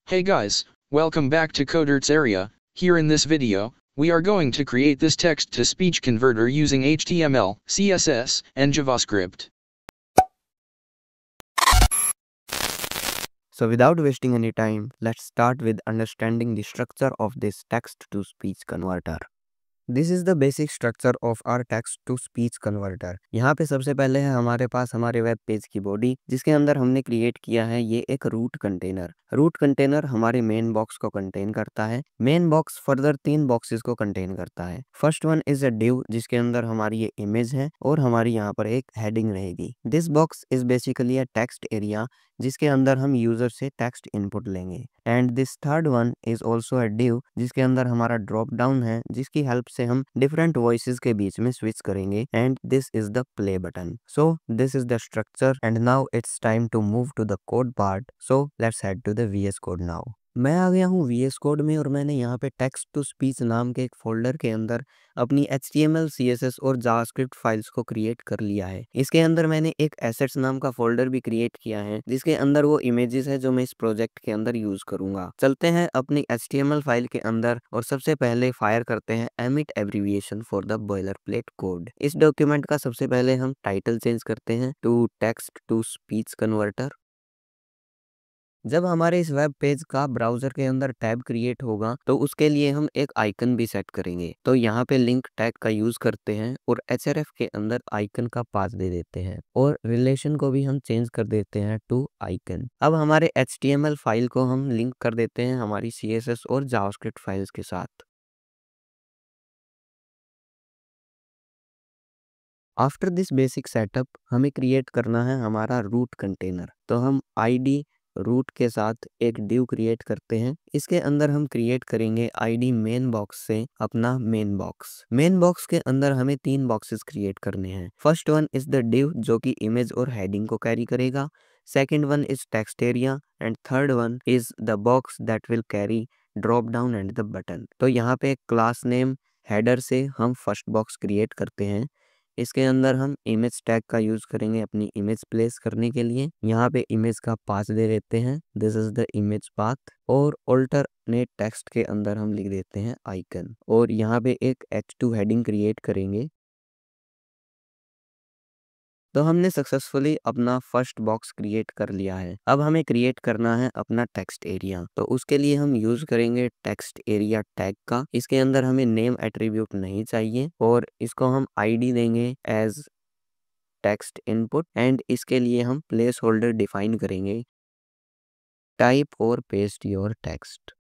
Hey guys, welcome back to Coderts area. Here in this video, we are going to create this text-to-speech converter using HTML, CSS, and JavaScript. So without wasting any time, let's start with understanding the structure of this text-to-speech converter. This is the basic structure of our text to speech converter. यहाँ पे सबसे पहले है हमारे पास हमारे web page की body, जिसके अंदर हमने क्रिएट किया है ये एक रूट कंटेनर। रूट कंटेनर हमारे मेन बॉक्स को कंटेन करता है। मेन बॉक्स फर्दर 3 बॉक्सेस को कंटेन करता है। First one is a div, जिसके अंदर हमारी ये इमेज है और हमारी यहाँ पर एक हेडिंग रहेगी। This box is basically a text area, जिसके अंदर हम यूजर से टेक्स्ट इनपुट लेंगे। And this third one is also a div, जिसके अंदर हमारा ड्रॉप डाउन है, जिसकी हेल्प से हम डिफरेंट वॉइसेस के बीच में स्विच करेंगे। And this is the play button. So this is the structure and now it's time to move to the code part. So let's head to the VS code now. मैं आ गया हूँ VS code में और मैंने यहाँ पे text to speech नाम के एक फोल्डर के अंदर अपनी HTML, CSS और जावास्क्रिप्ट फाइल्स को क्रिएट कर लिया है। इसके अंदर मैंने एक एसेट्स नाम का फोल्डर भी क्रिएट किया है, जिसके अंदर वो इमेजेस है जो मैं इस प्रोजेक्ट के अंदर यूज करूंगा। चलते हैं अपनी HTML फाइल के अंदर और सबसे पहले फायर करते हैं Emmet abbreviation for the boiler plate code. इस डॉक्यूमेंट का सबसे पहले हम टाइटल चेंज करते हैं to text to speech converter. जब हमारे इस वेब पेज का ब्राउजर के अंदर टैब क्रिएट होगा तो उसके लिए हम एक आइकन भी सेट करेंगे। तो यहाँ पे लिंक टैग का यूज करते हैं और href के अंदर आइकन का पाथ दे देते हैं और रिलेशन को भी हम चेंज कर देते हैं टू आइकन। अब हमारे HTML फाइल को हम लिंक कर देते हैं हमारी CSS और जावास्क्रिप्ट फाइल्स के साथ। आफ्टर दिस बेसिक सेटअप हमें क्रिएट करना है हमारा रूट कंटेनर। तो हम id रूट के साथ एक डिव क्रिएट करते हैं। इसके अंदर हम क्रिएट करेंगे id मेन बॉक्स से अपना मेन बॉक्स। मेन बॉक्स के अंदर हमें 3 बॉक्सेस क्रिएट करने हैं। First one is the div, जो कि इमेज और हेडिंग को कैरी करेगा। Second one is text area and third one is the box that will carry drop down and the button. तो यहाँ पे क्लास नेम हेडर से हम फर्स्ट बॉक्स क्रिएट करते हैं। इसके अंदर हम इमेज टैग का यूज करेंगे अपनी इमेज प्लेस करने के लिए। यहाँ पे इमेज का पाथ दे देते हैं, this is the image path. और अल्टरनेट टेक्स्ट के अंदर हम लिख देते हैं आइकन और यहाँ पे एक h2 हेडिंग क्रिएट करेंगे। तो हमने सक्सेसफुली अपना फर्स्ट बॉक्स क्रिएट कर लिया है। अब हमें क्रिएट करना है अपना टेक्स्ट एरिया। तो उसके लिए हम यूज करेंगे टेक्स्ट एरिया टैग का। इसके अंदर हमें नेम एट्रीब्यूट नहीं चाहिए और इसको हम आईडी देंगे एज टेक्स्ट इनपुट एंड इसके लिए हम प्लेस होल्डर डिफाइन करेंगे टाइप और पेस्ट योर टेक्स्ट।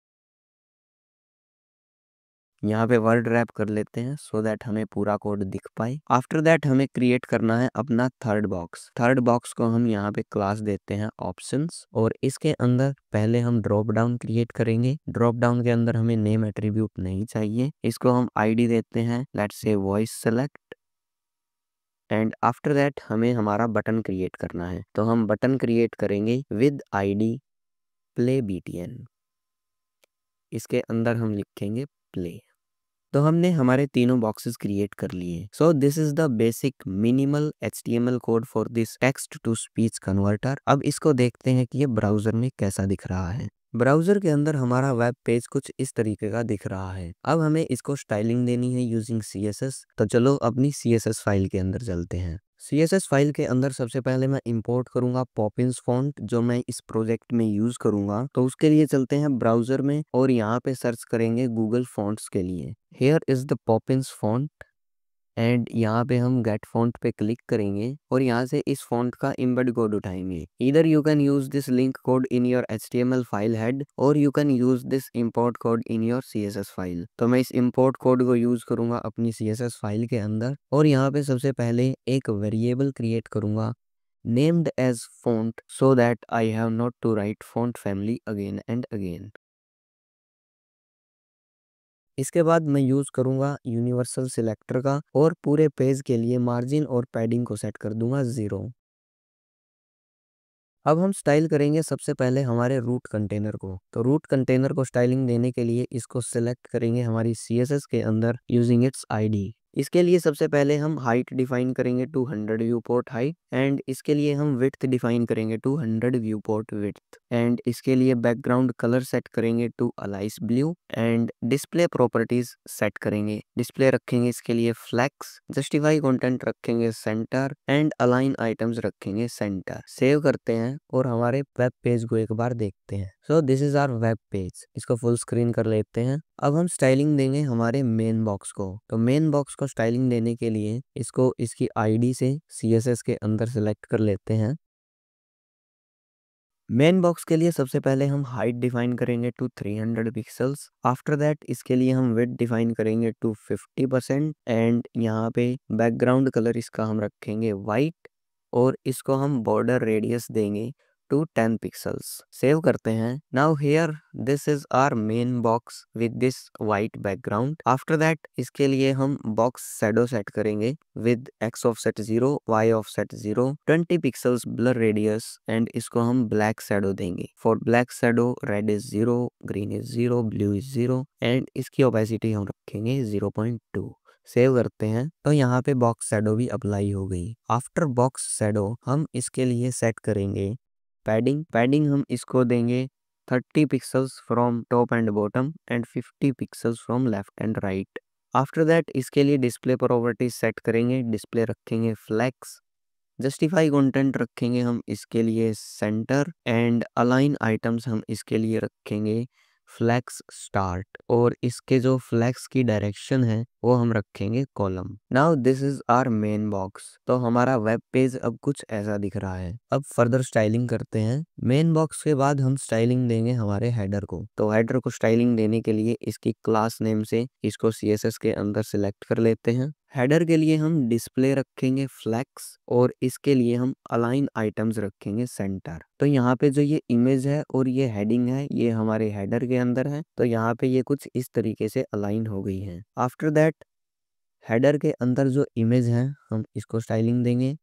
यहाँ पे वर्ड रैप कर लेते हैं सो दैट हमें पूरा कोड दिख पाए। आफ्टर दैट हमें क्रिएट करना है अपना थर्ड बॉक्स। थर्ड बॉक्स को हम यहाँ पे क्लास देते हैं ऑप्शंस और इसके अंदर पहले हम ड्रॉप डाउन क्रिएट करेंगे। ड्रॉप डाउन के अंदर हमें नेम एट्रीब्यूट नहीं चाहिए। इसको हम आईडी देते हैं लेट्स से voice select and after that हमें हमारा बटन क्रिएट करना है। तो हम बटन क्रिएट करेंगे विद आईडी प्ले BTN। इसके अंदर हम लिखेंगे प्ले। तो हमने हमारे तीनों बॉक्सेस क्रिएट कर लिए। So this is the basic minimal HTML code for this text to speech converter. अब इसको देखते हैं कि ये ब्राउजर में कैसा दिख रहा है। ब्राउजर के अंदर हमारा वेब पेज कुछ इस तरीके का दिख रहा है। अब हमें इसको स्टाइलिंग देनी है यूजिंग CSS। तो चलो अपनी CSS फाइल के अंदर चलते हैं। CSS फाइल के अंदर सबसे पहले मैं इंपोर्ट करूंगा पॉपिंस फॉन्ट, जो मैं इस प्रोजेक्ट में यूज करूंगा। तो उसके लिए चलते हैं ब्राउजर में और यहाँ पे सर्च करेंगे गूगल फॉन्ट्स के लिए। Here is the Poppins font and यहाँ पे हम गेट फॉन्ट पे क्लिक करेंगे और यहाँ से इस फॉन्ट का इम्बेड कोड उठाएंगे। इधर you can use this link code in your HTML file head और you can use this import code in your CSS file. तो मैं इस इंपोर्ट कोड को यूज करूंगा अपनी CSS फाइल के अंदर और यहाँ पे सबसे पहले एक वेरिएबल क्रिएट करूंगा named as font so that I have not to write font family again and again। इसके बाद मैं यूज करूंगा यूनिवर्सल सिलेक्टर का और पूरे पेज के लिए मार्जिन और पैडिंग को सेट कर दूंगा 0। अब हम स्टाइल करेंगे सबसे पहले हमारे रूट कंटेनर को। तो रूट कंटेनर को स्टाइलिंग देने के लिए इसको सिलेक्ट करेंगे हमारी CSS के अंदर यूजिंग इट्स आईडी इसके लिए सबसे पहले हम हाइट डिफाइन करेंगे 200 व्यू पोर्ट हाइट, एंड इसके लिए हम विड्थ डिफाइन करेंगे 200 व्यू पोर्ट विड्थ, एंड इसके लिए बैकग्राउंड कलर सेट करेंगे to alice blue, and display properties set करेंगे। डिस्प्ले रखेंगे इसके लिए फ्लेक्स, जस्टिफाई कंटेंट रखेंगे सेंटर, एंड अलाइन आइटम्स रखेंगे सेंटर। सेव करते हैं और हमारे वेब पेज को एक बार देखते हैं। So this is our web page. इसको फुल स्क्रीन कर लेते हैं। अब हम स्टाइलिंग देंगे हमारे मेन बॉक्स को। तो मेन बॉक्स को स्टाइलिंग देने के लिए इसको इसकी आईडी से CSS के अंदर सेलेक्ट कर लेते हैं। मेन बॉक्स के लिए सबसे पहले हम हाइट डिफाइन करेंगे टू 300 पिक्सल्स। आफ्टर दैट इसके लिए हम विड्थ डिफाइन करेंगे टू 50%, एंड यहाँ पे बैकग्राउंड कलर इसका हम रखेंगे वाइट, और इसको हम बॉर्डर रेडियस देंगे टू 10 पिक्सल्स। सेव करते हैं। Now here this is our main box with this white background. After that इसके लिए हम बॉक्स शैडो सेट करेंगे with x offset 0, y offset 0, 20 pixels blur radius, and इसको हम ब्लैक शैडो देंगे। For black shadow red is 0, green is 0, blue is 0, and इसकी opacity हम रखेंगे 0.2। सेव करते हैं। तो यहाँ पे बॉक्स शैडो भी अप्लाई हो गई। आफ्टर बॉक्स शैडो हम इसके लिए सेट करेंगे पैडिंग हम इसको देंगे 30 pixels from top and bottom, and 50 pixels from left and right. After that इसके लिए डिस्प्ले प्रॉपर्टीज सेट करेंगे। डिस्प्ले रखेंगे फ्लेक्स, जस्टिफाई कंटेंट रखेंगे हम इसके लिए सेंटर, एंड अलाइन आइटम्स हम इसके लिए रखेंगे फ्लेक्स स्टार्ट, और इसके जो फ्लेक्स की डायरेक्शन है वो हम रखेंगे column. Now this is our main box. तो हमारा वेब पेज अब कुछ ऐसा दिख रहा है। अब फर्दर स्टाइलिंग करते हैं। मेन बॉक्स के बाद हम स्टाइलिंग देंगे हमारे हेडर को। तो हेडर को स्टाइलिंग देने के लिए इसकी क्लास नेम से इसको CSS के अंदर सिलेक्ट कर लेते हैं। हेडर के लिए हम डिस्प्ले रखेंगे फ्लेक्स, और इसके लिए हम अलाइन आइटम्स रखेंगे सेंटर। तो यहाँ पे जो ये इमेज है और ये हेडिंग है, ये हमारे हेडर के अंदर है। तो यहाँ पे ये कुछ इस तरीके से अलाइन हो गई है। आफ्टर दैट हेडर के अंदर जो इमेज है हम इसको स्टाइलिंग देंगे।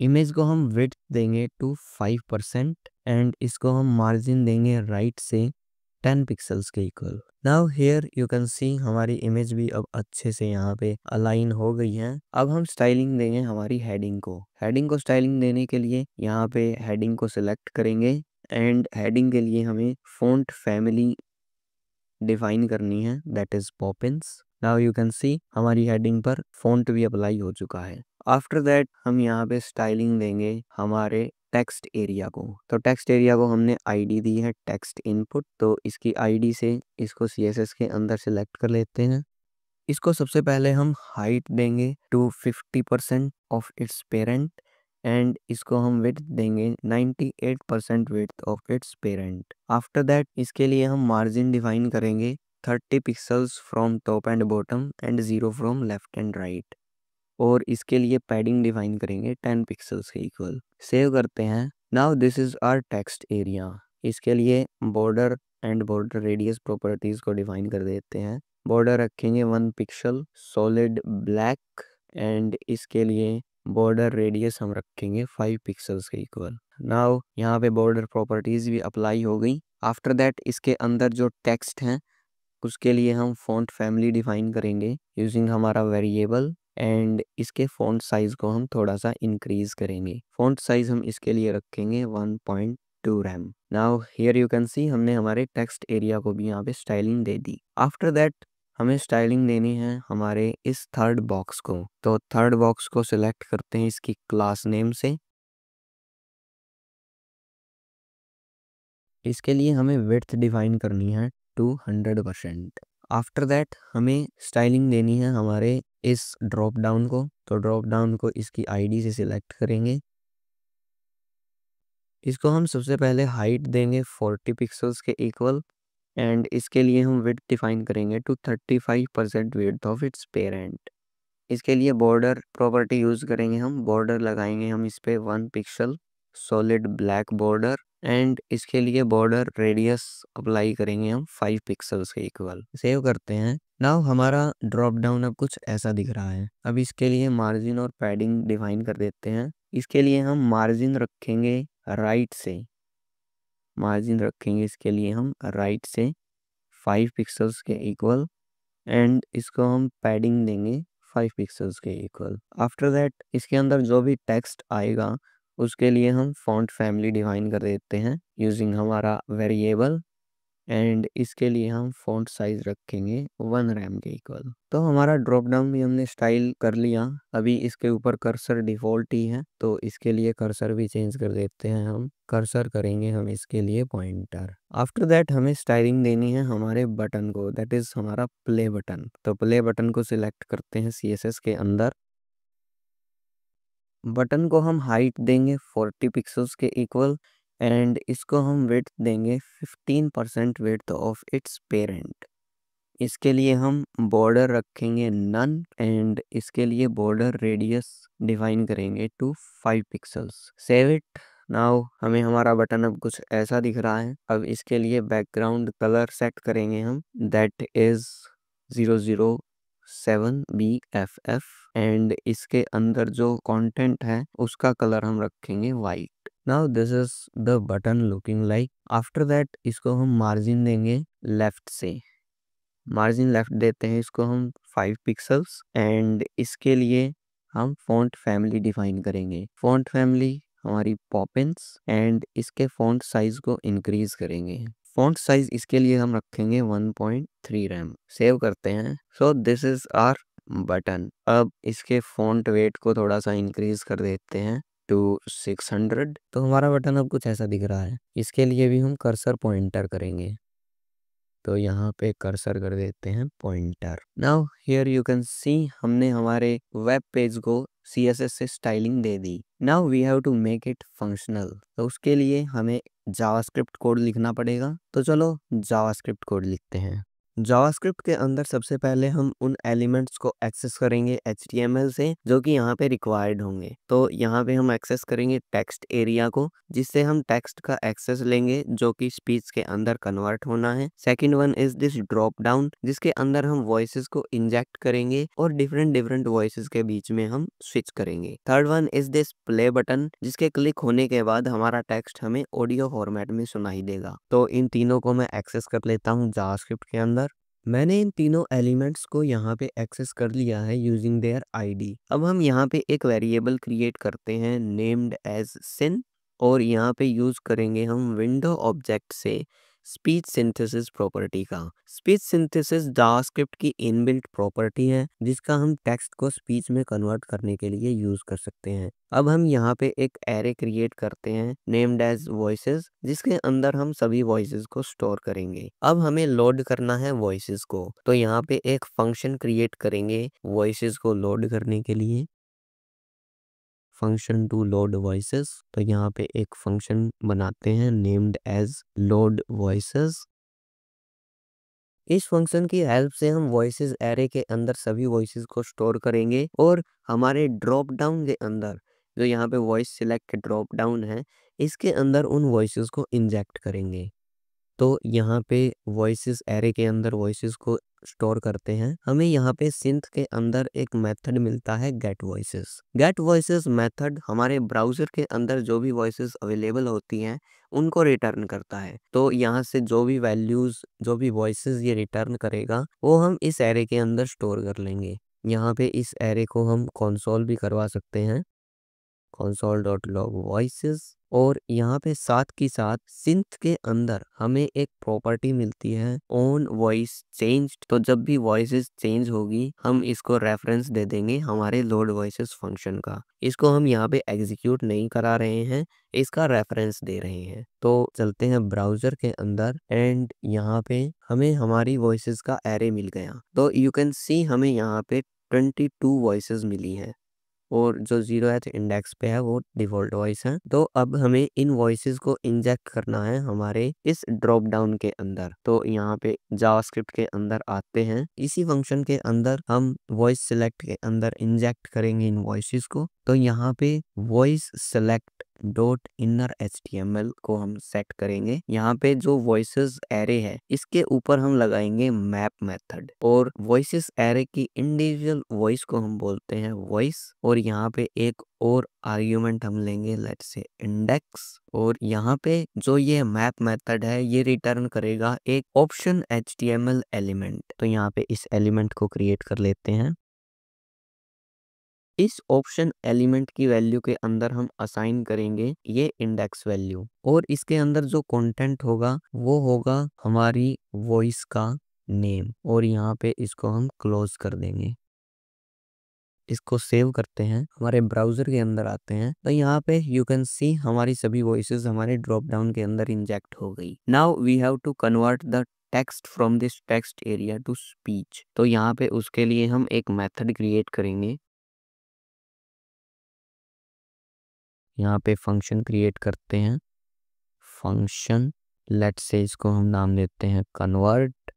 इमेज को हम विड्थ देंगे टू 5%, एंड इसको हम मार्जिन देंगे राइट से 10 पिक्सल्स के equal. Now here you can सी हमारी इमेज भी अब अच्छे से यहाँ पे अलाइन हो गई है। अब हम स्टाइलिंग देंगे हमारी हेडिंग को। हेडिंग को स्टाइलिंग देने के लिए यहाँ पे हेडिंग को सिलेक्ट करेंगे, एंड हेडिंग के लिए हमें फॉन्ट फैमिली डिफाइन करनी है, that is Poppins. Now you can सी हमारी हेडिंग पर फॉन्ट भी अप्लाई हो चुका है। आफ्टर दैट हम यहाँ पे स्टाइलिंग देंगे हमारे टेक्स्ट एरिया को। तो टेक्स्ट एरिया को हमने आईडी दी है टेक्स्ट इनपुट। तो इसकी आईडी से इसको CSS के अंदर सेलेक्ट कर लेते हैं। इसको सबसे पहले हम हाइट देंगे to 50% of its parent, and इसको हम विड्थ देंगे 98% width of its parent. After that इसके लिए हम मार्जिन डिफाइन करेंगे 30 pixels from top and bottom, and 0 from left and right, और इसके लिए पैडिंग डिफाइन करेंगे 10 पिक्सल्स के इक्वल। सेव करते हैं। Now this is our text area. इसके लिए border and border radius properties को डिफाइन कर देते हैं। बॉर्डर रखेंगे 1 पिक्सल सॉलिड ब्लैक, एंड इसके लिए बॉर्डर रेडियस हम रखेंगे 5 पिक्सल्स के इक्वल। नाउ यहाँ पे बॉर्डर प्रॉपर्टीज भी अप्लाई हो गई। आफ्टर दैट इसके अंदर जो टेक्स्ट हैं उसके लिए हम फॉन्ट फैमिली डिफाइन करेंगे यूजिंग हमारा वेरिएबल, एंड इसके फॉन्ट साइज को हम थोड़ा सा इंक्रीज करेंगे। फॉन्ट साइज हम इसके लिए रखेंगे 1.2 RAM. Now here you can see हमने हमारे टेक्स्ट एरिया को भी यहाँ पे स्टाइलिंग दे दी। आफ्टर दैट हमें स्टाइलिंग देनी है हमारे इस थर्ड बॉक्स को। तो थर्ड बॉक्स को सिलेक्ट करते हैं इसकी क्लास नेम से। इसके लिए हमें विड्थ डिफाइन करनी है 200%। आफ्टर दैट हमें स्टाइलिंग देनी है हमारे इस ड्रॉप डाउन को। तो ड्रॉप डाउन को इसकी आईडी से सिलेक्ट करेंगे। इसको हम सबसे पहले हाइट देंगे 40 पिक्सल्स के इक्वल, एंड इसके लिए हम विड्थ डिफाइन करेंगे to 35% width of its parent. इसके लिए बॉर्डर प्रॉपर्टी यूज करेंगे हम। बॉर्डर लगाएंगे हम इस पे 1 pixel solid black border, and इसके लिए बॉर्डर रेडियस अप्लाई करेंगे हम 5 पिक्सल्स के इक्वल। सेव करते हैं। नाउ हमारा ड्रॉप डाउन अब कुछ ऐसा दिख रहा है। अब इसके लिए मार्जिन और पैडिंग डिफाइन कर देते हैं। इसके लिए हम मार्जिन रखेंगे राइट से। मार्जिन रखेंगे इसके लिए हम राइट से 5 पिक्सल्स के इक्वल, एंड इसको हम पैडिंग देंगे 5 पिक्सल्स के इक्वल। आफ्टर दैट इसके अंदर जो भी टेक्स्ट आएगा उसके लिए हम फॉन्ट फैमिली डिफाइन कर देते हैं यूजिंग हमारा वेरिएबल, एंड इसके लिए हम फॉन्ट साइज रखेंगे 1 रैम के इक्वल। तो हमारा ड्रॉप डाउन भी हमने स्टाइल कर लिया। अभी इसके ऊपर कर्सर डिफ़ॉल्ट ही है तो इसके लिए कर्सर भी चेंज कर देते हैं। हम कर्सर करेंगे हम इसके लिए पॉइंटर। आफ्टर दैट हमें स्टाइलिंग देनी है हमारे बटन को, दैट इज हमारा प्ले बटन। तो प्ले बटन को सिलेक्ट करते हैं CSS के अंदर। बटन को हम हाइट देंगे 40 पिक्सल्स के इक्वल, एंड इसको हम विड्थ देंगे 15% विड्थ ऑफ इट्स पेरेंट। इसके लिए हम बॉर्डर रखेंगे नन, एंड इसके लिए बॉर्डर रेडियस डिफाइन करेंगे to 5 pixels. Save it. Now हमें हमारा बटन अब कुछ ऐसा दिख रहा है। अब इसके लिए बैकग्राउंड कलर सेट करेंगे हम, दैट इज 007 BFF, एंड इसके अंदर जो कंटेंट है उसका कलर हम रखेंगे white. Now this is the button looking like. After that इसको हम मार्जिन देंगे लेफ्ट से। मार्जिन लेफ्ट देते हैं इसको हम 5 पिक्सल्स, एंड इसके लिए हम फॉन्ट फैमिली डिफाइन करेंगे। फॉन्ट फैमिली हमारी पॉपिंस, एंड इसके फॉन्ट साइज को इंक्रीज करेंगे। फॉन्ट साइज इसके लिए हम रखेंगे 1.3 रैम। सेव करते हैं। So this is our button. अब इसके फॉन्ट वेट को थोड़ा सा इंक्रीज कर देते हैं टू 600। तो हमारा बटन अब कुछ ऐसा दिख रहा है। इसके लिए भी हम कर्सर पॉइंटर करेंगे, तो यहाँ पे कर्सर कर देते हैं pointer. Now here you can see हमने हमारे वेब पेज को CSS से स्टाइलिंग दे दी। Now we have to make it functional. तो उसके लिए हमें जावास्क्रिप्ट कोड लिखना पड़ेगा। तो चलो जावास्क्रिप्ट कोड लिखते हैं। जावास्क्रिप्ट के अंदर सबसे पहले हम उन एलिमेंट्स को एक्सेस करेंगे HTML से जो कि यहाँ पे रिक्वायर्ड होंगे। तो यहाँ पे हम एक्सेस करेंगे टेक्स्ट एरिया को, जिससे हम टेक्स्ट का एक्सेस लेंगे जो कि स्पीच के अंदर कन्वर्ट होना है। Second one is this drop down, जिसके अंदर हम वॉइसेस को इंजेक्ट करेंगे और डिफरेंट वॉइसेस के बीच में हम स्विच करेंगे। Third one is this play button, जिसके क्लिक होने के बाद हमारा टेक्स्ट हमें ऑडियो फॉर्मेट में सुनाई देगा। तो इन तीनों को मैं एक्सेस कर लेता हूँ जावास्क्रिप्ट के अंदर। मैंने इन तीनों एलिमेंट्स को यहाँ पे एक्सेस कर लिया है यूजिंग देयर आईडी। अब हम यहाँ पे एक वेरिएबल क्रिएट करते हैं नेम्ड एज सिन, और यहाँ पे यूज करेंगे हम विंडो ऑब्जेक्ट से स्पीच सिंथेसिस प्रॉपर्टी का। स्पीच सिंथेसिस जावास्क्रिप्ट की इनबिल्ट प्रॉपर्टी है जिसका हम टेक्स्ट को स्पीच में कन्वर्ट करने के लिए यूज कर सकते हैं। अब हम यहाँ पे एक एरे क्रिएट करते हैं नेम्ड एज वॉइसेस, जिसके अंदर हम सभी वॉइसेस को स्टोर करेंगे। अब हमें लोड करना है वॉइसेस को, तो यहाँ पे एक फंक्शन क्रिएट करेंगे वॉइसेस को लोड करने के लिए, फंक्शन टू लोड वॉइसेस। तो यहाँ पे एक फंक्शन बनाते हैं नेम्ड एज लोड वॉइसेस। इस फंक्शन की हेल्प से हम वॉइसेस एरे के अंदर सभी वॉइसेस को स्टोर करेंगे, और हमारे ड्रॉप डाउन के अंदर जो यहाँ पे वॉइस सिलेक्ट ड्रॉप डाउन है इसके अंदर उन वॉइसेस को इंजेक्ट करेंगे। तो यहाँ पे वॉइसेस एरे के अंदर वॉइसेस को स्टोर करते हैं। हमें यहाँ पे सिंथ के अंदर एक मेथड मिलता है get voices. Get voices method हमारे ब्राउजर के अंदर जो भी वॉइसेस अवेलेबल होती हैं उनको रिटर्न करता है। तो यहाँ से जो भी वैल्यूज जो भी वॉइसेस ये रिटर्न करेगा वो हम इस एरे के अंदर स्टोर कर लेंगे। यहाँ पे इस एरे को हम कंसोल भी करवा सकते हैं, console.log voices। और यहाँ पे साथ की साथ सिंथ के अंदर हमें एक प्रॉपर्टी मिलती है ऑन वॉइस चेंज। तो जब भी वॉइसेस चेंज होगी हम इसको रेफरेंस दे देंगे हमारे लोड वॉइसेस फंक्शन का। इसको हम यहाँ पे एग्जीक्यूट नहीं करा रहे हैं, इसका रेफरेंस दे रहे हैं। तो चलते हैं ब्राउजर के अंदर, एंड यहाँ पे हमें हमारी वॉइसेस का एरे मिल गया। तो यू कैन सी हमें यहाँ पे 22 वॉइसेस मिली हैं, और जो 0th इंडेक्स पे है वो डिफॉल्ट वॉइस है। तो अब हमें इन वॉइसेस को इंजेक्ट करना है हमारे इस ड्रॉप डाउन के अंदर। तो यहाँ पे जावास्क्रिप्ट के अंदर आते हैं, इसी फंक्शन के अंदर हम वॉइस सिलेक्ट के अंदर इंजेक्ट करेंगे इन वॉइसेस को। तो यहाँ पे voice select dot inner HTML को हम सेट करेंगे। यहाँ पे जो वॉइसेस एरे है इसके ऊपर हम लगाएंगे मैप मेथड, और वॉइसेस एरे की इंडिविजुअल वॉइस को हम बोलते हैं वॉइस, और यहाँ पे एक और आर्ग्यूमेंट हम लेंगे लेट्स से इंडेक्स, और यहाँ पे जो ये मैप मेथड है ये रिटर्न करेगा एक ऑप्शन HTML एलिमेंट। तो यहाँ पे इस एलिमेंट को क्रिएट कर लेते हैं। इस ऑप्शन एलिमेंट की वैल्यू के अंदर हम असाइन करेंगे ये इंडेक्स वैल्यू, और इसके अंदर जो कंटेंट होगा वो होगा हमारी वॉइस का नेम, और यहाँ पे इसको हम क्लोज कर देंगे। इसको सेव करते हैं, हमारे ब्राउजर के अंदर आते हैं, तो यहाँ पे यू कैन सी हमारी सभी वॉइसेस हमारे ड्रॉप डाउन के अंदर इंजेक्ट हो गई। Now we have to convert the text from this text area to speech. तो यहाँ पे उसके लिए हम एक मेथड क्रिएट करेंगे। यहाँ पे फंक्शन क्रिएट करते हैं, फंक्शन लेट्स से इसको हम नाम देते हैं कन्वर्ट।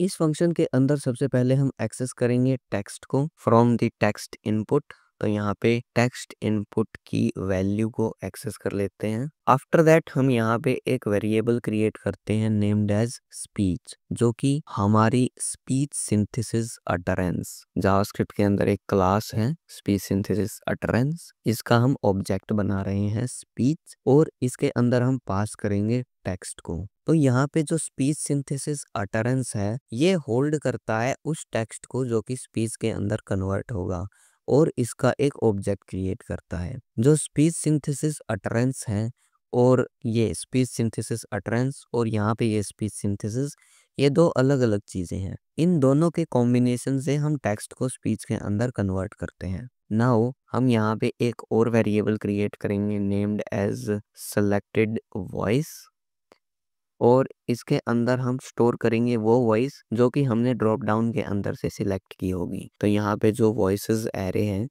इस फंक्शन के अंदर सबसे पहले हम एक्सेस करेंगे टेक्स्ट को फ्रॉम द टेक्स्ट इनपुट। तो यहाँ पे टेक्स्ट इनपुट की वैल्यू को एक्सेस कर लेते हैं। आफ्टर दैट हम यहाँ पे एक वेरिएबल क्रिएट करते हैं नेम्ड एज स्पीच, जो कि हमारी स्पीच सिंथेसिस अटरेंस। जावास्क्रिप्ट के अंदर एक क्लास है स्पीच सिंथेसिस अटरेंस, इसका हम ऑब्जेक्ट बना रहे हैं स्पीच, और इसके अंदर हम पास करेंगे टेक्स्ट को। तो यहाँ पे जो स्पीच सिंथेसिस अटरेंस है ये होल्ड करता है उस टेक्स्ट को जो कि स्पीच के अंदर कन्वर्ट होगा, और इसका एक ऑब्जेक्ट क्रिएट करता है। जो स्पीच सिंथेसिस अटरेंस है और ये स्पीच सिंथेसिस अटरेंस और यहाँ पे ये स्पीच सिंथेसिस, ये दो अलग अलग चीजें हैं। इन दोनों के कॉम्बिनेशन से हम टेक्स्ट को स्पीच के अंदर कन्वर्ट करते हैं। नाउ हम यहाँ पे एक और वेरिएबल क्रिएट करेंगे नेम्ड एज सेलेक्टेड वॉइस, और इसके अंदर हम स्टोर करेंगे वो वॉइस जो कि हमने ड्रॉप डाउन के अंदर से सिलेक्ट की होगी। तो यहाँ पे जो वॉइसेस एरे हैं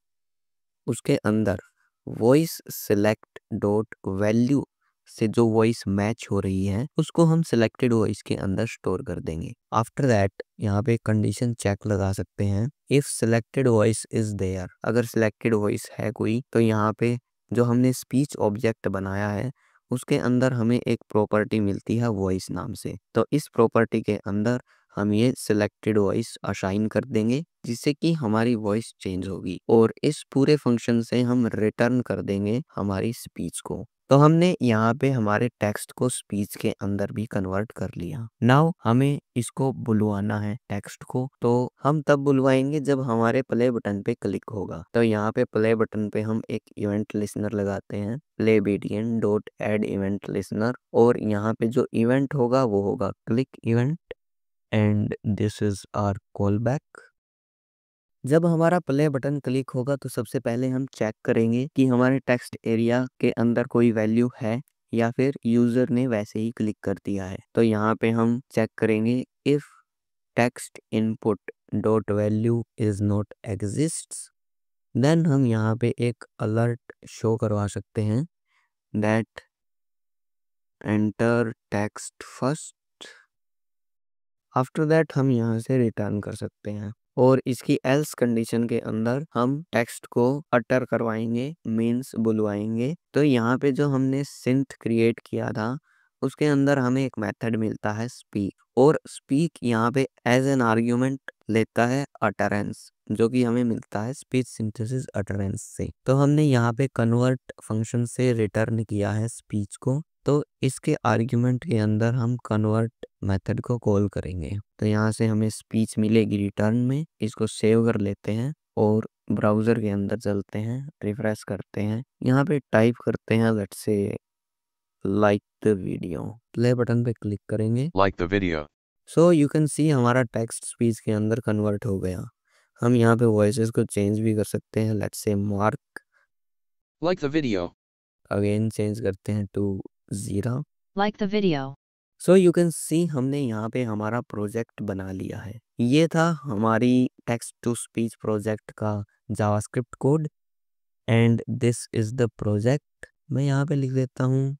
उसके अंदर वॉइस सिलेक्ट डॉट वैल्यू से जो वॉइस मैच हो रही है उसको हम सिलेक्टेड वॉइस के अंदर स्टोर कर देंगे। आफ्टर दैट यहाँ पे कंडीशन चेक लगा सकते हैं, if selected voice is there. अगर सिलेक्टेड वॉइस है कोई तो यहाँ पे जो हमने स्पीच ऑब्जेक्ट बनाया है उसके अंदर हमें एक प्रॉपर्टी मिलती है वॉइस नाम से। तो इस प्रॉपर्टी के अंदर हम ये सिलेक्टेड वॉइस असाइन कर देंगे जिससे कि हमारी वॉइस चेंज होगी, और इस पूरे फंक्शन से हम रिटर्न कर देंगे हमारी स्पीच को। तो हमने यहाँ पे हमारे टेक्स्ट को स्पीच के अंदर भी कन्वर्ट कर लिया। नाउ हमें इसको बुलवाना है टेक्स्ट को, तो हम तब बुलवाएंगे जब हमारे प्ले बटन पे क्लिक होगा। तो यहाँ पे प्ले बटन पे हम एक इवेंट लिसनर लगाते हैं play btn dot add event listener, और यहाँ पे जो इवेंट होगा वो होगा click event, and this is our callback. जब हमारा प्ले बटन क्लिक होगा तो सबसे पहले हम चेक करेंगे कि हमारे टेक्स्ट एरिया के अंदर कोई वैल्यू है या फिर यूजर ने वैसे ही क्लिक कर दिया है। तो यहाँ पे हम चेक करेंगे if text input dot value is not exists, then हम यहाँ पे एक अलर्ट शो करवा सकते हैं that enter text first. After that हम यहाँ से रिटर्न कर सकते हैं, और इसकी एल्स कंडीशन के अंदर हम टेक्स्ट को अटर करवाएंगे मीन्स बुलवाएंगे। तो यहाँ पे जो हमने सिंथ क्रिएट किया था उसके अंदर हमें एक मेथड मिलता है स्पीक, और स्पीक यहाँ पे एज एन आर्ग्यूमेंट लेता है अटरेंस जो कि हमें मिलता है स्पीच सिंथेसिस अटरेंस से। तो हमने यहाँ पे कन्वर्ट फंक्शन से रिटर्न किया है स्पीच को, तो इसके आर्ग्यूमेंट के अंदर हम कन्वर्ट मेथड को कॉल करेंगे। तो यहाँ से हमें स्पीच मिलेगी रिटर्न में। इसको सेव कर लेते हैं और ब्राउजर के अंदर चलते हैं, रिफ्रेश करते हैं, यहाँ पे टाइप करते हैं लेट्स से like the video, play button पे क्लिक करेंगे, like the video. So you can सी हमारा टेक्स्ट स्पीच के अंदर कन्वर्ट हो गया। हम यहाँ पे वॉइसेस को चेंज भी कर सकते हैं, let's say mark, Like the video. Again change करते हैं to 0, Like the video. So you can see हमने यहाँ पे हमारा प्रोजेक्ट बना लिया है। ये था हमारी टेक्स्ट टू स्पीच प्रोजेक्ट का JavaScript code, and this is the project. मैं यहाँ पे लिख देता हूँ,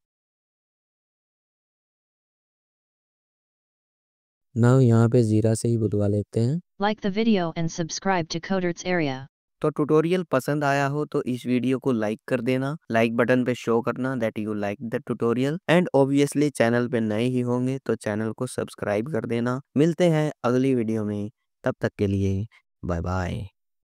नाउ यहाँ पे 0 से ही बुलवा लेते हैं। Like the video and subscribe to Coderts Area. तो ट्यूटोरियल पसंद आया हो तो इस वीडियो को लाइक कर देना, लाइक बटन पे शो करना that you like the tutorial, and obviously channel पे नए ही होंगे तो चैनल को सब्सक्राइब कर देना। मिलते हैं अगली वीडियो में, तब तक के लिए बाय बाय।